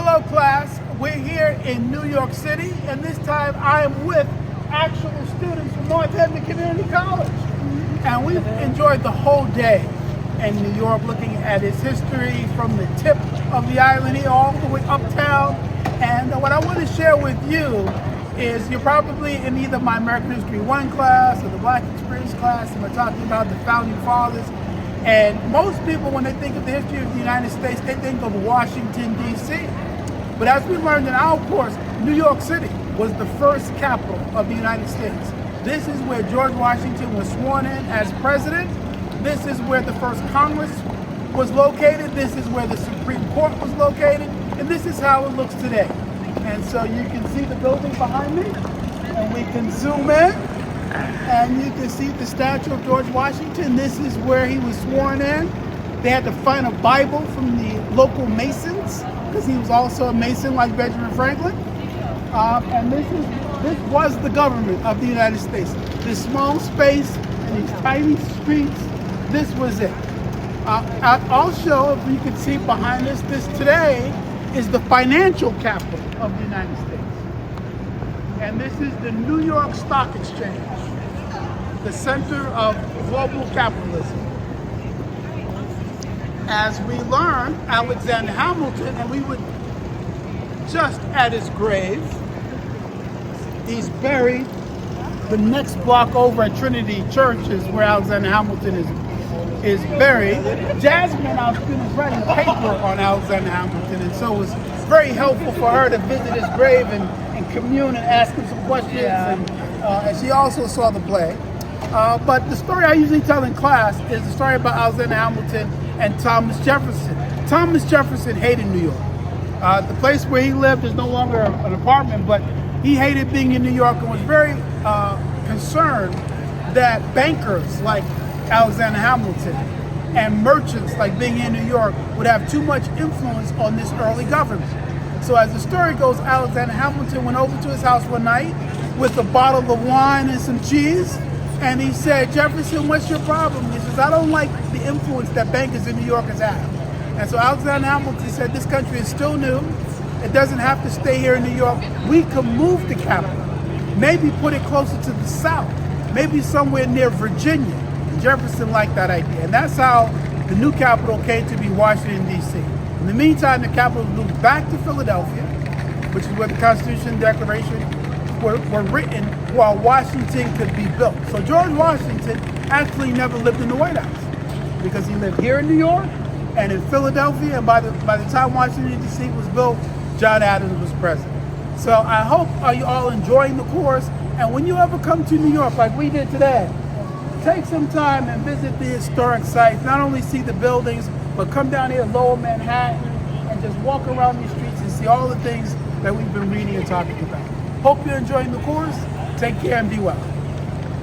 Hello class, we're here in New York City, and this time I am with actual students from Northampton Community College. And we've enjoyed the whole day in New York looking at its history from the tip of the island here all the way uptown. And what I want to share with you is you're probably in either my American History 1 class or the Black Experience class, and we're talking about the Founding Fathers. And most people, when they think of the history of the United States, they think of Washington, D.C. But as we learned in our course, New York City was the first capital of the United States. This is where George Washington was sworn in as president. This is where the first Congress was located. This is where the Supreme Court was located. And this is how it looks today. And so you can see the building behind me, and we can zoom in. And you can see the statue of George Washington. This is where he was sworn in. They had to find a Bible from the local Masons, because he was also a Mason like Benjamin Franklin. And this was the government of the United States. This small space and these tiny streets, this was it. I'll show, if you can see behind us, this today is the financial capital of the United States. And this is the New York Stock Exchange, the center of global capitalism. As we learn, Alexander Hamilton, and we would just at his grave, he's buried the next block over at Trinity Church is where Alexander Hamilton is buried. Jasmine, our student, is writing a paper on Alexander Hamilton, and so it was very helpful for her to visit his grave and commune and ask him some questions. Yeah. And she also saw the play. But the story I usually tell in class is the story about Alexander Hamilton and Thomas Jefferson. Thomas Jefferson hated New York. The place where he lived is no longer an apartment, but he hated being in New York and was very concerned that bankers like Alexander Hamilton and merchants like being in New York would have too much influence on this early government. So as the story goes, Alexander Hamilton went over to his house one night with a bottle of wine and some cheese, and he said, "Jefferson, what's your problem?" He says, "I don't like the influence that bankers in New York have." And so Alexander Hamilton said, "This country is still new. It doesn't have to stay here in New York. We can move the capital, maybe put it closer to the south, maybe somewhere near Virginia." And Jefferson liked that idea. And that's how the new capital came to be Washington, D.C. In the meantime, the capital moved back to Philadelphia, which is where the Constitution and Declaration were written while Washington could be built. So George Washington actually never lived in the White House, because he lived here in New York and in Philadelphia, and by the time Washington, D.C. was built, John Adams was president. So I hope you all enjoying the course, and when you ever come to New York like we did today, take some time and visit the historic sites. Not only see the buildings, but come down here Lower Manhattan and just walk around these streets and see all the things that we've been reading and talking about. Hope you're enjoying the course. Take care and be well.